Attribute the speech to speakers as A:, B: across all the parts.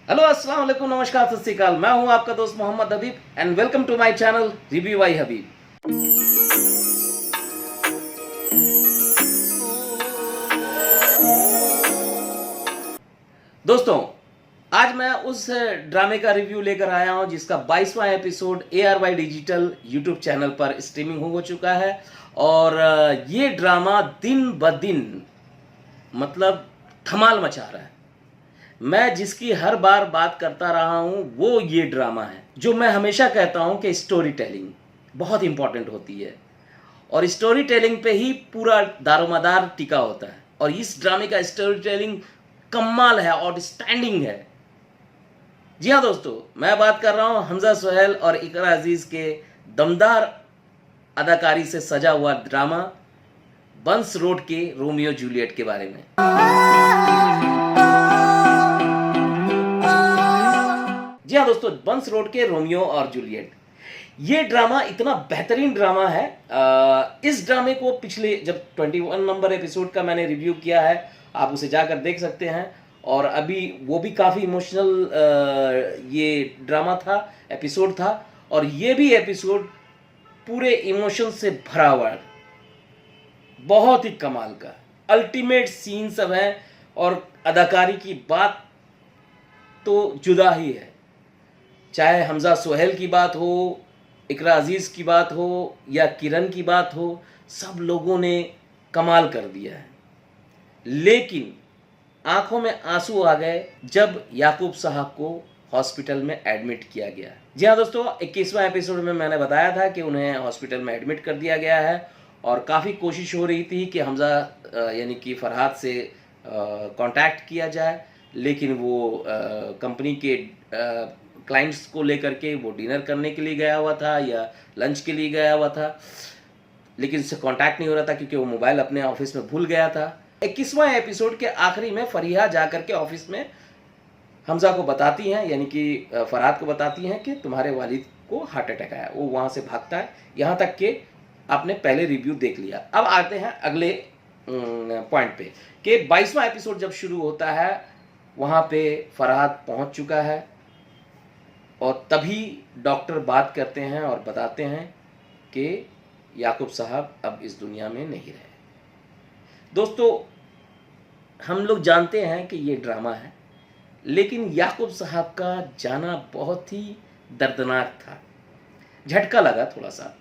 A: Hello अस्सलाम वालेकुम, नमस्कार, सत श्री अकाल। मैं हूं आपका दोस्त Mohammad Habib and welcome to my channel review by Habib. दोस्तों, आज मैं उस ड्रामे का रिव्यू लेकर आया हूं जिसका 22वां episode ARY digital YouTube channel पर स्ट्रीमिंग हो चुका है। और ये ड्रामा दिन ब दिन मतलब धमाल मचा रहा है। मैं जिसकी हर बार बात करता रहा हूं वो ये ड्रामा है, जो मैं हमेशा कहता हूं कि स्टोरी टेलिंग बहुत इंपॉर्टेंट होती है और स्टोरी टेलिंग पे ही पूरा दारोमदार टिका होता है। और इस ड्रामे का स्टोरी टेलिंग कमाल है, आउटस्टैंडिंग है। जी हाँ दोस्तों, मैं बात कर रहा हूं हमजा सोहेल और इकरा अजीज के दमदार अदाकारी से सजा हुआ ड्रामा बंस रोड के रोमियो जूलियट के बारे में। जी हाँ दोस्तों, बंस रोड के रोमियो और जूलियट, ये ड्रामा इतना बेहतरीन ड्रामा है। इस ड्रामे को पिछले जब 21 नंबर एपिसोड का मैंने रिव्यू किया है, आप उसे जाकर देख सकते हैं। और अभी वो भी काफ़ी इमोशनल ये ड्रामा था, एपिसोड था। और ये भी एपिसोड पूरे इमोशन से भरा हुआ है, बहुत ही कमाल का अल्टीमेट सीन सब है। और अदाकारी की बात तो जुदा ही है, चाहे हमजा सोहेल की बात हो, इकरा अजीज़ की बात हो या किरण की बात हो, सब लोगों ने कमाल कर दिया है। लेकिन आंखों में आंसू आ गए जब याकूब साहब को हॉस्पिटल में एडमिट किया गया। जी हाँ दोस्तों, 21वां एपिसोड में मैंने बताया था कि उन्हें हॉस्पिटल में एडमिट कर दिया गया है और काफ़ी कोशिश हो रही थी कि हमजा यानी कि फरहाद से कांटेक्ट किया जाए, लेकिन वो कंपनी के क्लाइंट्स को लेकर के वो डिनर करने के लिए गया हुआ था या लंच के लिए गया हुआ था, लेकिन उससे कांटेक्ट नहीं हो रहा था क्योंकि वो मोबाइल अपने ऑफिस में भूल गया था। 21वां एपिसोड के आखिरी में फरीहा जाकर के ऑफिस में हमजा को बताती हैं, यानी कि फरहाद को बताती हैं कि तुम्हारे वालिद को हार्ट अटैक आया। वो वहाँ से भागता है, यहाँ तक कि आपने पहले रिव्यू देख लिया। अब आते हैं अगले पॉइंट पे कि 22वां एपिसोड जब शुरू होता है, वहाँ पे फरहाद पहुँच चुका है और तभी डॉक्टर बात करते हैं और बताते हैं कि याकूब साहब अब इस दुनिया में नहीं रहे। दोस्तों, हम लोग जानते हैं कि ये ड्रामा है, लेकिन याकूब साहब का जाना बहुत ही दर्दनाक था। झटका लगा थोड़ा सा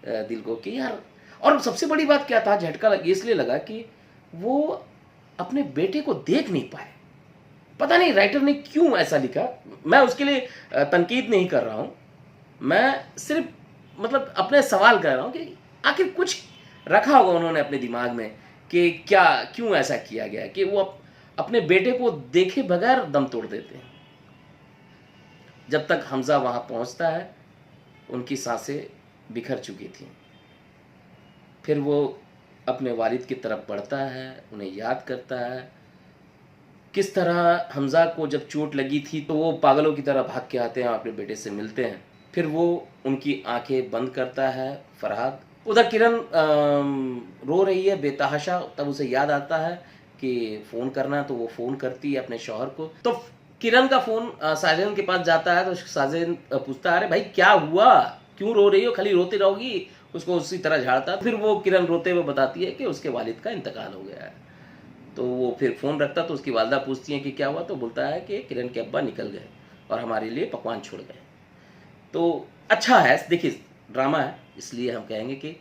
A: दिल को कि यार, और सबसे बड़ी बात क्या था, झटका इसलिए लगा कि वो अपने बेटे को देख नहीं पाए। पता नहीं राइटर ने क्यों ऐसा लिखा। मैं उसके लिए तनकीद नहीं कर रहा हूँ, मैं सिर्फ मतलब अपने सवाल कर रहा हूँ कि आखिर कुछ रखा होगा उन्होंने अपने दिमाग में कि क्या क्यों ऐसा किया गया कि वो अपने बेटे को देखे बगैर दम तोड़ देते हैं। जब तक हमजा वहाँ पहुँचता है, उनकी सांसें बिखर चुकी थी। फिर वो अपने वालिद की तरफ बढ़ता है, उन्हें याद करता है किस तरह हमजा को जब चोट लगी थी तो वो पागलों की तरह भाग के आते हैं, अपने बेटे से मिलते हैं। फिर वो उनकी आंखें बंद करता है फरहाद। उधर किरण रो रही है बेतहाशा, तब उसे याद आता है कि फ़ोन करना, तो वो फ़ोन करती है अपने शौहर को। तो किरण का फ़ोन साजन के पास जाता है, तो साजन पूछता है, अरे भाई क्या हुआ, क्यों रो रही हो, खाली रोती रहोगी। उसको उसी तरह झाड़ता। फिर वो किरण रोते हुए बताती है कि उसके वालिद का इंतकाल हो गया है। तो वो फिर फ़ोन रखता, तो उसकी वालदा पूछती हैं कि क्या हुआ, तो बोलता है कि किरण के अब्बा निकल गए और हमारे लिए पकवान छोड़ गए। तो अच्छा है, देखिए ड्रामा है इसलिए हम कहेंगे कि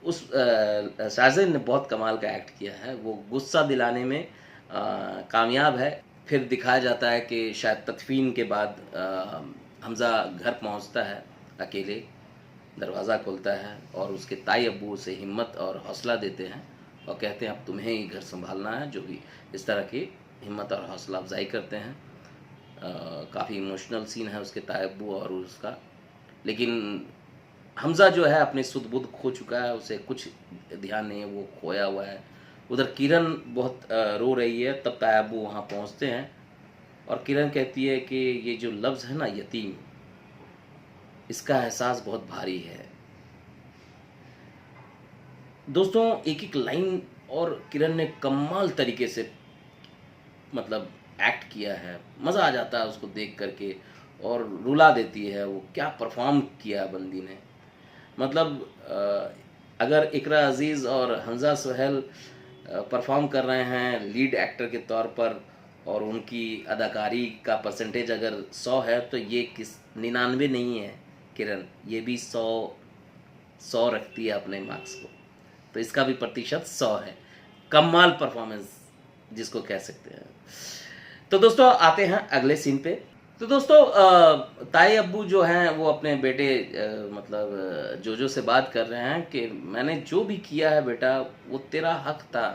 A: उस साजिद ने बहुत कमाल का एक्ट किया है। वो गुस्सा दिलाने में कामयाब है। फिर दिखाया जाता है कि शायद तदफीन के बाद हमजा घर पहुंचता है, अकेले दरवाज़ा खोलता है और उसके ताई अब्बू उसे हिम्मत और हौसला देते हैं और कहते हैं अब तुम्हें ही घर संभालना है, जो भी इस तरह की हिम्मत और हौसला अफजाई करते हैं। काफ़ी इमोशनल सीन है उसके ताई अब्बू और उसका। लेकिन हमजा जो है अपने सुध बुध खो चुका है, उसे कुछ ध्यान नहीं है, वो खोया हुआ है। उधर किरण बहुत रो रही है, तब ताई अब्बू वहाँ पहुँचते हैं और किरण कहती है कि ये जो लफ्ज़ है ना यतीम, इसका एहसास बहुत भारी है। दोस्तों, एक एक लाइन और किरण ने कमाल तरीके से मतलब एक्ट किया है, मज़ा आ जाता है उसको देख करके और रुला देती है। वो क्या परफॉर्म किया बंदी ने, मतलब अगर इकरा अजीज़ और हमज़ा सोहेल परफॉर्म कर रहे हैं लीड एक्टर के तौर पर और उनकी अदाकारी का परसेंटेज अगर 100 है तो ये किस 99 नहीं है किरण, ये भी 100 रखती है अपने मार्क्स को, तो इसका भी प्रतिशत 100 है। कमाल परफॉर्मेंस जिसको कह सकते हैं। तो दोस्तों आते हैं अगले सीन पे। तो दोस्तों ताई अब्बू जो हैं वो अपने बेटे मतलब जोजो से बात कर रहे हैं कि मैंने जो भी किया है बेटा वो तेरा हक था।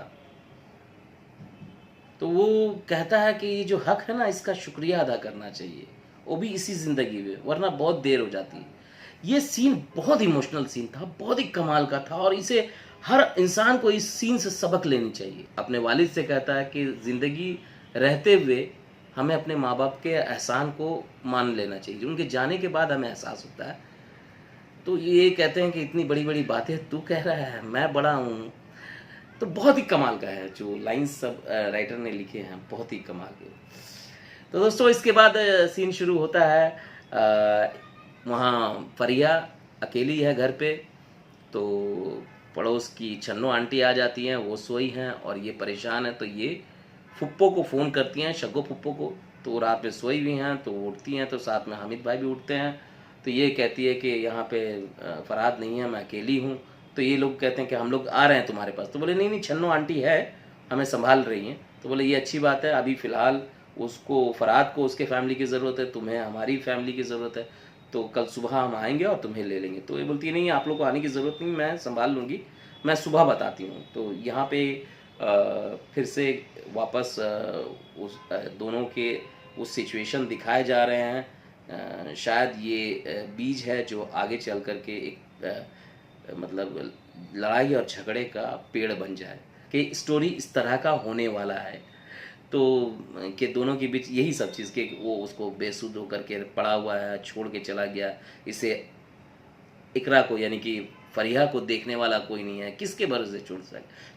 A: तो वो कहता है कि ये जो हक है ना इसका शुक्रिया अदा करना चाहिए, वो भी इसी ज़िंदगी में, वरना बहुत देर हो जाती है। ये सीन बहुत इमोशनल सीन था, बहुत ही कमाल का था और इसे हर इंसान को इस सीन से सबक लेनी चाहिए। अपने वालिद से कहता है कि ज़िंदगी रहते हुए हमें अपने माँ बाप के एहसान को मान लेना चाहिए, उनके जाने के बाद हमें एहसास होता है। तो ये कहते हैं कि इतनी बड़ी बड़ी बातें तू कह रहा है, मैं बड़ा हूँ। तो बहुत ही कमाल का है, जो लाइंस सब राइटर ने लिखे हैं बहुत ही कमाल के। तो दोस्तों इसके बाद सीन शुरू होता है। वहाँ फरिया अकेली है घर पे, तो पड़ोस की छन्नो आंटी आ जाती हैं, वो सोई हैं और ये परेशान है। तो ये फुप्पो को फ़ोन करती हैं, शग्गो फुप्पो को, तो वो रात में सोई हुई हैं, तो उठती हैं, तो साथ में हामिद भाई भी उठते हैं। तो ये कहती है कि यहाँ पे फरहाद नहीं है, मैं अकेली हूँ। तो ये लोग कहते हैं कि हम लोग आ रहे हैं तुम्हारे पास। तो बोले नहीं नहीं, छन्नो आंटी है, हमें संभाल रही हैं। तो बोले ये अच्छी बात है, अभी फ़िलहाल उसको फरहाद को उसके फैमिली की ज़रूरत है, तुम्हें हमारी फैमिली की ज़रूरत है, तो कल सुबह हम आएंगे और तुम्हें ले लेंगे। तो ये बोलती है नहीं, आप लोग को आने की ज़रूरत नहीं, मैं संभाल लूँगी, मैं सुबह बताती हूँ। तो यहाँ पे फिर से वापस उस दोनों के उस सिचुएशन दिखाए जा रहे हैं। शायद ये बीज है जो आगे चल कर के एक मतलब लड़ाई और झगड़े का पेड़ बन जाए, कि स्टोरी इस तरह का होने वाला है। तो कि दोनों के बीच यही सब चीज़ के वो उसको बेसुध होकर के पड़ा हुआ है, छोड़ के चला गया, इसे इकरा को यानी कि फरिया को देखने वाला कोई नहीं है, किसके भरोसे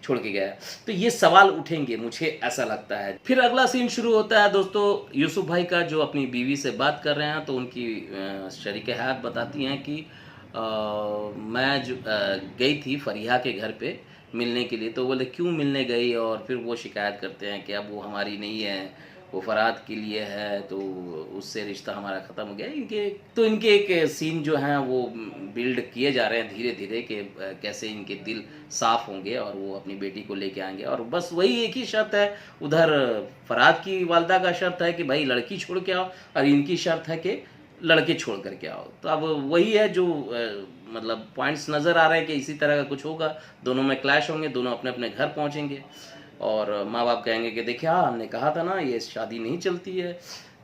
A: छोड़ के गया। तो ये सवाल उठेंगे, मुझे ऐसा लगता है। फिर अगला सीन शुरू होता है दोस्तों यूसुफ भाई का, जो अपनी बीवी से बात कर रहे हैं। तो उनकी शरीके हयात बताती हैं कि मैं जो गई थी फरिया के घर पे मिलने के लिए। तो बोले क्यों मिलने गई, और फिर वो शिकायत करते हैं कि अब वो हमारी नहीं है, वो फरहाद के लिए है, तो उससे रिश्ता हमारा ख़त्म हो गया। इनके एक सीन जो हैं वो बिल्ड किए जा रहे हैं धीरे धीरे, कि कैसे इनके दिल साफ़ होंगे और वो अपनी बेटी को लेके आएंगे। और बस वही एक ही शर्त है, उधर फरहाद की वालदा का शर्त है कि भाई लड़की छोड़ के आओ, और इनकी शर्त है कि लड़के छोड़ करके आओ। तो अब वही है जो मतलब पॉइंट्स नज़र आ रहे हैं कि इसी तरह का कुछ होगा, दोनों में क्लैश होंगे, दोनों अपने अपने घर पहुंचेंगे और माँ बाप कहेंगे कि देखिए हाँ हमने कहा था ना ये शादी नहीं चलती है।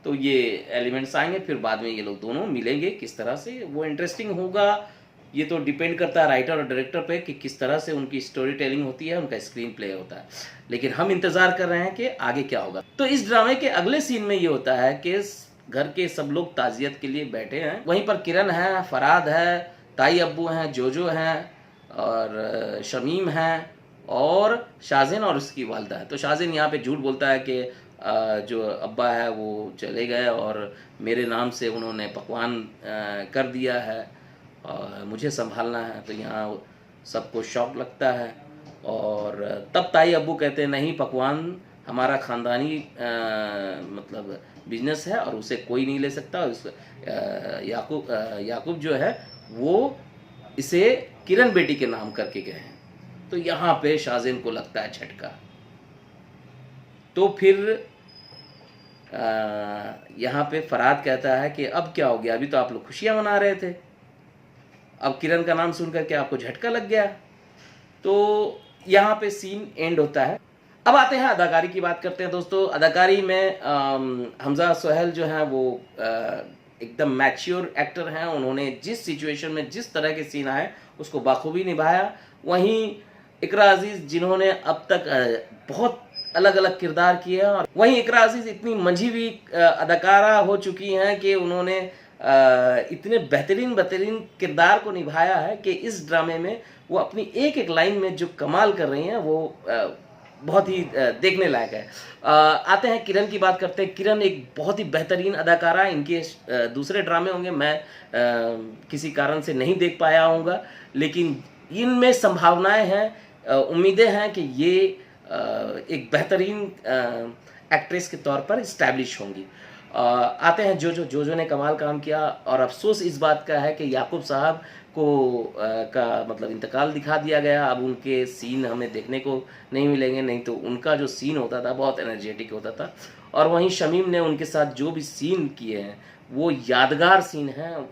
A: तो ये एलिमेंट्स आएंगे, फिर बाद में ये लोग दोनों मिलेंगे, किस तरह से वो इंटरेस्टिंग होगा ये तो डिपेंड करता है राइटर और डायरेक्टर पे कि किस तरह से उनकी स्टोरी टेलिंग होती है, उनका स्क्रीन प्ले होता है। लेकिन हम इंतज़ार कर रहे हैं कि आगे क्या होगा। तो इस ड्रामे के अगले सीन में ये होता है कि घर के सब लोग ताज़ियत के लिए बैठे हैं। वहीं पर किरण है, फरहाद है, ताई अब्बू हैं, जोजो हैं और शमीम हैं और शाज़िन और उसकी वालदा है। तो शाज़िन यहाँ पे झूठ बोलता है कि जो अब्बा है वो चले गए और मेरे नाम से उन्होंने पकवान कर दिया है और मुझे संभालना है। तो यहाँ सबको शौक लगता है और तब ताई अब्बू कहते हैं नहीं, पकवान हमारा ख़ानदानी मतलब बिजनेस है और उसे कोई नहीं ले सकता। उस याकूब जो है वो इसे किरण बेटी के नाम करके गए हैं। तो यहाँ पे शाज़िन को लगता है झटका। तो फिर यहाँ पे फरहाद कहता है कि अब क्या हो गया, अभी तो आप लोग खुशियाँ मना रहे थे, अब किरण का नाम सुन करके आपको झटका लग गया। तो यहाँ पे सीन एंड होता है। अब आते हैं अदाकारी की बात करते हैं दोस्तों। अदाकारी में हमज़ा सोहेल जो हैं वो एकदम मैच्योर एक्टर हैं। उन्होंने जिस सिचुएशन में जिस तरह के सीन आए उसको बाखूबी निभाया। वहीं इकरा अजीज़ जिन्होंने अब तक बहुत अलग अलग किरदार किए हैं, और वहीं इकरा अजीज़ इतनी मंझी हुई अदाकारा हो चुकी हैं कि उन्होंने इतने बेहतरीन किरदार को निभाया है कि इस ड्रामे में वो अपनी एक एक लाइन में जो कमाल कर रही हैं वो बहुत ही देखने लायक है। आते हैं किरण की बात करते हैं। किरण एक बहुत ही बेहतरीन अदाकारा है। इनके दूसरे ड्रामे होंगे, मैं किसी कारण से नहीं देख पाया होऊंगा, लेकिन इनमें संभावनाएं हैं, उम्मीदें हैं कि ये एक बेहतरीन एक्ट्रेस के तौर पर इस्टेब्लिश होंगी। आते हैं जोजो ने कमाल काम किया, और अफसोस इस बात का है कि याकूब साहब को का मतलब इंतकाल दिखा दिया गया। अब उनके सीन हमें देखने को नहीं मिलेंगे, नहीं तो उनका जो सीन होता था बहुत एनर्जेटिक होता था। और वहीं शमीम ने उनके साथ जो भी सीन किए हैं वो यादगार सीन हैं,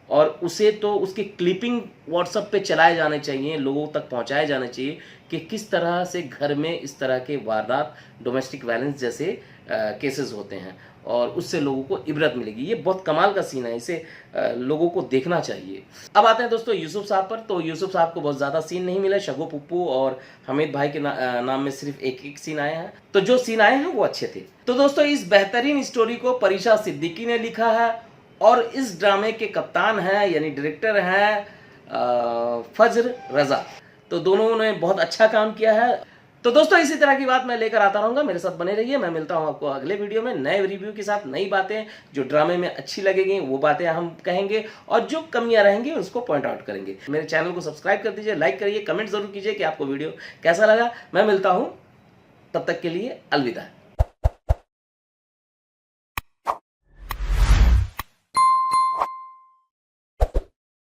A: और उसे तो उसके क्लिपिंग व्हाट्सएप पे चलाए जाने चाहिए, लोगों तक पहुंचाए जाने चाहिए कि किस तरह से घर में इस तरह के वारदात, डोमेस्टिक वायलेंस जैसे केसेस होते हैं, और उससे लोगों को इबरत मिलेगी। ये बहुत कमाल का सीन है, इसे लोगों को देखना चाहिए। अब आते हैं दोस्तों यूसुफ साहब पर। तो यूसुफ साहब को बहुत ज़्यादा सीन नहीं मिला। शगो पुप्पू और हमीद भाई के नाम में सिर्फ एक एक सीन आए हैं, तो जो सीन आए हैं वो अच्छे थे। तो दोस्तों इस बेहतरीन स्टोरी को परीशा सिद्दीकी ने लिखा है, और इस ड्रामे के कप्तान हैं यानी डायरेक्टर हैं फजर रजा। तो दोनों ने बहुत अच्छा काम किया है। तो दोस्तों इसी तरह की बात मैं लेकर आता रहूंगा, मेरे साथ बने रहिए। मैं मिलता हूं आपको अगले वीडियो में नए रिव्यू के साथ, नई बातें जो ड्रामे में अच्छी लगेंगी वो बातें हम कहेंगे, और जो कमियां रहेंगी उसको पॉइंट आउट करेंगे। मेरे चैनल को सब्सक्राइब कर दीजिए, लाइक करिए, कमेंट जरूर कीजिए कि आपको वीडियो कैसा लगा। मैं मिलता हूँ, तब तक के लिए अलविदा।